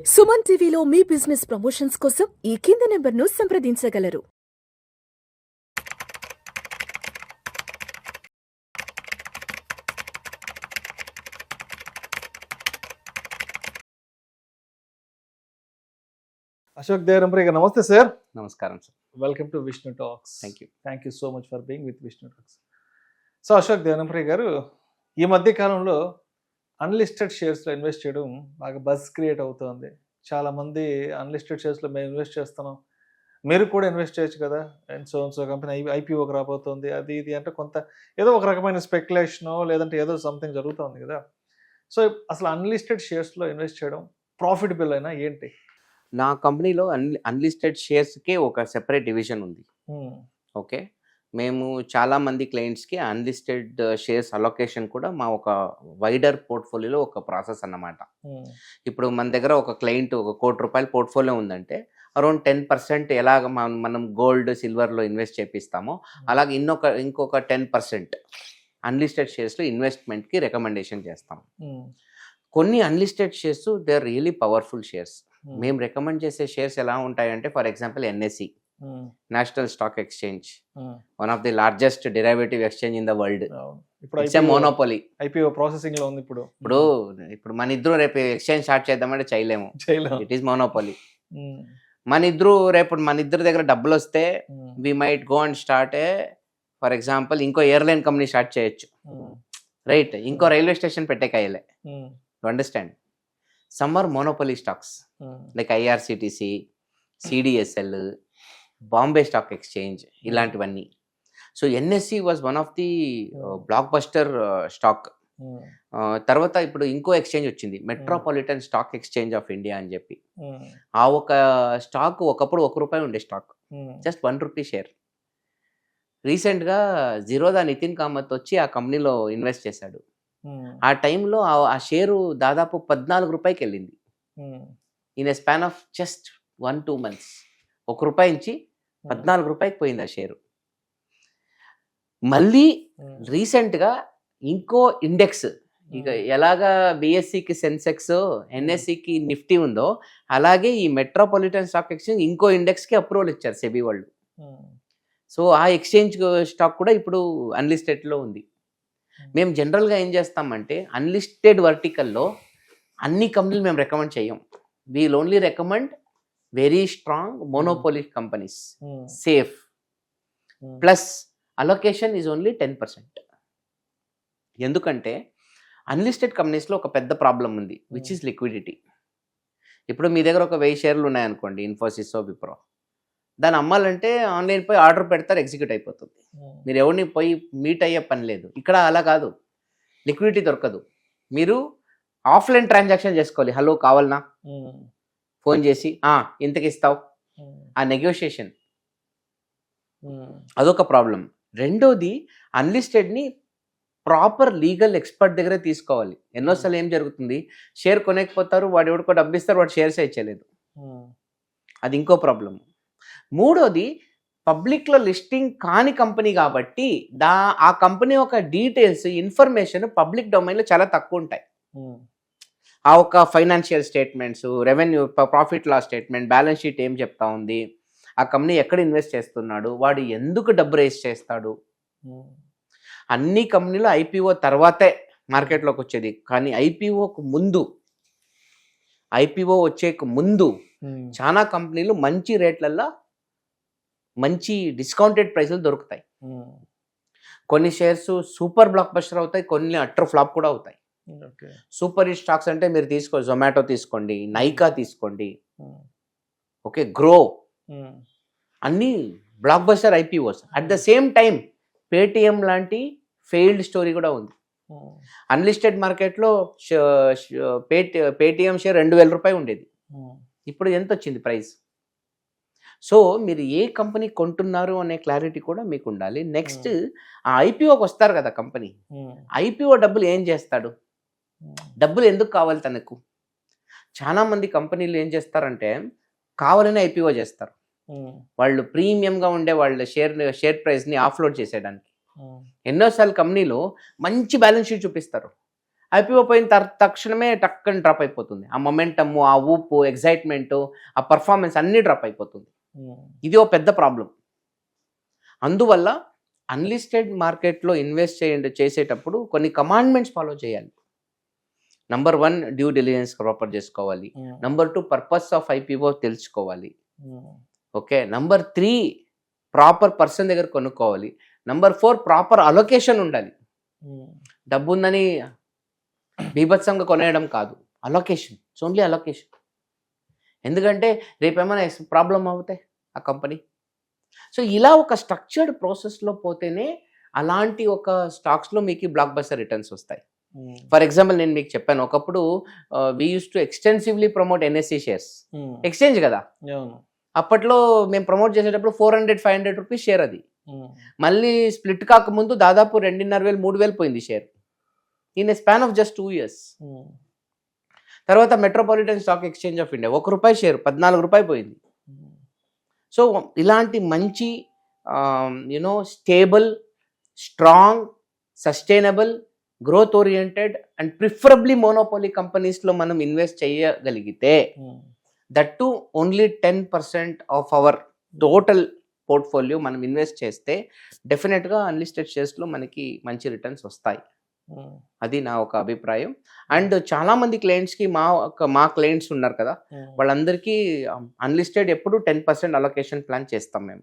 సుమన్ టీవీలో మీ business promotions కోసం ఈ కింది నెంబర్ను సంప్రదించగలరు. అశోక్ దేవరంప్రియ నమస్తే సార్. నమస్కారం sir. Welcome to Vishnu talks. Thank you so much for being with Vishnu talks. So Ashok Devarampriya garu, ఈ మధ్య కాలంలో అన్లిస్టెడ్ షేర్స్లో ఇన్వెస్ట్ చేయడం బాగా బజ్ క్రియేట్ అవుతుంది. చాలామంది అన్లిస్టెడ్ షేర్స్లో మేము ఇన్వెస్ట్ చేస్తున్నాం, మీరు కూడా ఇన్వెస్ట్ చేయొచ్చు కదా, అండ్ సో కంపెనీ ఐపీఓకి రాబోతుంది, అది ఇది అంటే కొంత ఏదో ఒక రకమైన స్పెక్యులేషనో లేదంటే ఏదో సంథింగ్ జరుగుతుంది కదా. సో అసలు అన్లిస్టెడ్ షేర్స్లో ఇన్వెస్ట్ చేయడం ప్రాఫిటబుల్ అయినా ఏంటి? నా కంపెనీలో అన్లిస్టెడ్ షేర్స్కే ఒక సెపరేట్ డివిజన్ ఉంది. ఓకే, మేము చాలామంది క్లయింట్స్కి అన్లిస్టెడ్ షేర్స్ అలొకేషన్ కూడా మా ఒక వైడర్ పోర్ట్ఫోలియోలో ఒక ప్రాసెస్ అన్నమాట. ఇప్పుడు మన దగ్గర ఒక క్లయింట్ ఒక ₹1 కోటి పోర్ట్ఫోలియో ఉందంటే అరౌండ్ 10% ఎలాగ మనం గోల్డ్ సిల్వర్లో ఇన్వెస్ట్ చేపిస్తామో అలాగే ఇంకొక 10% అన్లిస్టెడ్ షేర్స్లో ఇన్వెస్ట్మెంట్కి రికమెండేషన్ చేస్తాం. కొన్ని unlisted shares that are really powerful shares. మేము రికమెండ్ చేసే షేర్స్ ఎలా ఉంటాయంటే, for example NSE, National Stock Exchange, one of the largest derivative exchange in the world. It's a monopoly. IPO processing లో ఉంది ఇప్పుడు మన ఇద్దరు రేపు ఎక్స్చేంజ్ స్టార్ట్ చేద్దామంటే చేయలేము. It is monopoly. మన ఇద్దరు దగ్గర డబ్బులు వస్తే we might go and start for example ఇంకో ఎయిర్లైన్ కంపెనీ స్టార్ట్ చేయొచ్చు, రైట్? ఇంకో రైల్వే స్టేషన్ పెట్టేకాయలే. To understand, some are monopoly stocks like IRCTC, CDSL, Bombay stock exchange, ఇలాంటివన్నీ. So NSC was one of the blockbuster stock. తర్వాత ఇప్పుడు ఇంకో exchange వచ్చింది, metropolitan stock exchange of India అని చెప్పి. ఆ ఒక స్టాక్ ఒకప్పుడు ₹1 ఉండే స్టాక్, జస్ట్ ₹1 షేర్. రీసెంట్గా జిరోదా నితిన్ కామత్ వచ్చి ఆ కంపెనీలో ఇన్వెస్ట్ చేశాడు. ఆ టైంలో ఆ షేరు దాదాపు ₹14 వెళ్ళింది. In a span of just 1-2 months ₹1 నుంచి ₹14 పోయింది ఆ షేరు. మళ్ళీ రీసెంట్గా ఇంకో ఇండెక్స్, ఇక ఎలాగా బిఎస్సికి సెన్సెక్స్, ఎన్ఎస్సికి నిఫ్టీ ఉందో అలాగే ఈ మెట్రోపాలిటన్ స్టాక్ ఎక్స్చేంజ్ ఇంకో ఇండెక్స్కి అప్రూవల్ ఇచ్చారు సెబీ వాళ్ళు. సో ఆ ఎక్స్చేంజ్ స్టాక్ కూడా ఇప్పుడు అన్లిస్టెడ్లో ఉంది. మేము జనరల్గా ఏం చేస్తామంటే, అన్లిస్టెడ్ వర్టికల్లో అన్ని కంపెనీలు మేము రికమెండ్ చేయం. Wheel only recommend very strong monopoly companies, safe, plus allocation is only 10%. ఎందుకంటే అన్లిస్టెడ్ కంపెనీస్లో ఒక పెద్ద ప్రాబ్లం ఉంది, విచ్ ఈస్ లిక్విడిటీ. ఇప్పుడు మీ దగ్గర ఒక 1000 షేర్లు ఉన్నాయనుకోండి, ఇన్ఫోసిసో, విప్రో, దాన్ని అమ్మాలంటే ఆన్లైన్ పోయి ఆర్డర్ పెడతారు, ఎగ్జిక్యూట్ అయిపోతుంది. మీరు ఎవరిని పోయి మీట్ అయ్యే పని లేదు. ఇక్కడ అలా కాదు, లిక్విడిటీ దొరకదు. మీరు ఆఫ్లైన్ ట్రాన్సాక్షన్ చేసుకోవాలి. హలో కావాలనా, ఫోన్ చేసి ఇంతకి ఇస్తావు, ఆ నెగోషియేషన్, అదొక ప్రాబ్లం. రెండోది, అన్లిస్టెడ్ని ప్రాపర్ లీగల్ ఎక్స్పర్ట్ దగ్గరే తీసుకోవాలి. ఎన్నోసార్లు ఏం జరుగుతుంది, షేర్ కొనేకపోతారు, వాడు ఎవరికో డబ్బు ఇస్తారు, వాడు షేర్స్ ఇచ్చలేదు, అది ఇంకో ప్రాబ్లం. మూడోది, పబ్లిక్లో లిస్టింగ్ కాని కంపెనీ కాబట్టి ఆ కంపెనీ యొక్క డీటెయిల్స్, ఇన్ఫర్మేషన్ పబ్లిక్ డొమైన్లో చాలా తక్కువ ఉంటాయి. ఆ ఒక financial statements, revenue, profit loss statement, balance sheet ఏం చెప్తా ఉంది, ఆ కంపెనీ ఎక్కడ ఇన్వెస్ట్ చేస్తున్నాడు, వాడు ఎందుకు డబ్బు రేస్ చేస్తాడు. అన్ని కంపెనీలు ఐపీఓ తర్వాతే మార్కెట్లోకి వచ్చేది, కానీ ఐపీఓ వచ్చేకు ముందు చాలా కంపెనీలు మంచి రేట్లల్లో మంచి డిస్కౌంటెడ్ ప్రైస్లు దొరుకుతాయి. కొన్ని షేర్స్ సూపర్ బ్లాక్ బస్టర్ అవుతాయి, కొన్ని అట్టర్ ఫ్లాప్ కూడా అవుతాయి. సూపర్ హిట్ స్టాక్స్ అంటే మీరు జొమాటో తీసుకోండి, నైకా తీసుకోండి, ఓకే, గ్రో, అన్ని block buster IPOs. At the same time Paytm లాంటి ఫెయిల్డ్ స్టోరీ కూడా ఉంది. అన్లిస్టెడ్ మార్కెట్లో పేటిఎం షేర్ ₹2000 ఉండేది, ఇప్పుడు ఎంత వచ్చింది ప్రైస్. సో మీరు ఏ కంపెనీ కొంటున్నారు అనే క్లారిటీ కూడా మీకు ఉండాలి. నెక్స్ట్, ఆ ఐపీఓకి వస్తారు కదా కంపెనీ, ఐపీఓ డబ్బులు ఏం చేస్తాడు, డబ్బులు ఎందుకు కావాలి తనకు. చాలామంది కంపెనీలు ఏం చేస్తారంటే, కావాలని ఐపీఓ చేస్తారు. వాళ్ళు ప్రీమియంగా ఉండే వాళ్ళ షేర్ ప్రైస్ని ఆఫ్లోడ్ చేసేయడానికి. ఎన్నోసార్లు కంపెనీలో మంచి బ్యాలెన్స్ షీట్ చూపిస్తారు, ఐపీఓ పోయిన తక్షణమే టక్కని డ్రాప్ అయిపోతుంది. ఆ మొమెంటమ్, ఆ ఊపు, ఎగ్జైట్మెంట్, ఆ పర్ఫార్మెన్స్ అన్నీ డ్రాప్ అయిపోతుంది. ఇది ఓ పెద్ద ప్రాబ్లం. అందువల్ల అన్లిస్టెడ్ మార్కెట్లో ఇన్వెస్ట్ చేసేటప్పుడు కొన్ని కమాండ్మెంట్స్ ఫాలో చేయాలి. నంబర్ 1 డ్యూ డిలిజెన్స్ ప్రాపర్ చేసుకోవాలి. నంబర్ 2 పర్పస్ ఆఫ్ ఐపీఓ తెలుసుకోవాలి. ఓకే. నంబర్ 3 ప్రాపర్ పర్సన్ దగ్గర కొనుక్కోవాలి. నంబర్ 4 ప్రాపర్ అలొకేషన్ ఉండాలి. డబ్బు ఉందని బీభత్సంగా కొనేయడం కాదు, అలొకేషన్, ఇట్స్ ఓన్లీ అలొకేషన్. ఎందుకంటే రేపేమైనా ప్రాబ్లం అవుతాయి ఆ కంపెనీ. సో ఇలా ఒక స్ట్రక్చర్డ్ ప్రాసెస్లో పోతేనే అలాంటి ఒక స్టాక్స్లో మీకు బ్లాక్ బస్టర్ రిటర్న్స్ వస్తాయి. ఫర్ ఎగ్జాంపుల్ నేను మీకు చెప్పాను, ఒకప్పుడు we use to extensively promote NSE shares. Exchange కదా, అప్పట్లో మేము ప్రమోట్ చేసేటప్పుడు 400-500 రూపీస్ షేర్. అది మళ్ళీ స్ప్లిట్ కాకముందు దాదాపు 2,500-3,000 పోయింది share in a span of just 2 years. తర్వాత metropolitan stock exchange of India ₹1 share 14 రూపాయలు పోయింది. సో ఇలాంటి మంచి stable, strong, sustainable, growth oriented and preferably monopoly కంపెనీస్లో మనం ఇన్వెస్ట్ చేయగలిగితే, that to only 10% of our total portfolio మనం ఇన్వెస్ట్ చేస్తే డెఫినెట్గా అన్లిస్టెడ్ షేర్స్లో మనకి మంచి రిటర్న్స్ వస్తాయి. అది నా ఒక అభిప్రాయం. అండ్ చాలా మంది క్లయింట్స్కి, మా క్లయింట్స్ ఉన్నారు కదా, వాళ్ళందరికీ అన్లిస్టెడ్ ఎప్పుడు 10% అలొకేషన్ ప్లాన్ చేస్తాం మేము.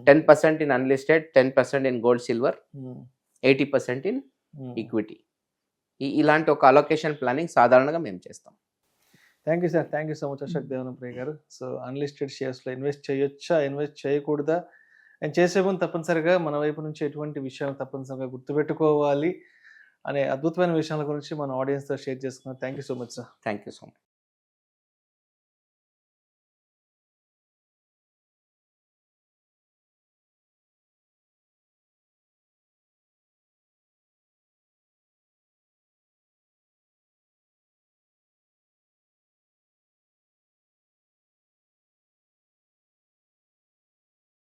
10% in unlisted, 10% in gold silver, 80% in equity. ఇలాంటి ఒక అలొకేషన్ ప్లానింగ్ సాధారణంగా మేము చేస్తాం. Thank you sir, thank you so much Ashok Devanapriya garu. So unlisted షేర్స్లో ఇన్వెస్ట్ చేయొచ్చా, ఇన్వెస్ట్ చేయకూడదా, అండ్ చేసే ముందు తప్పనిసరిగా మన వైపు నుంచి ఎటువంటి విషయాలు తప్పనిసరిగా గుర్తుపెట్టుకోవాలి అనే అద్భుతమైన విషయాల గురించి మన ఆడియన్స్తో షేర్ చేసుకున్నాం. Thank you so much sir. Thank you so much.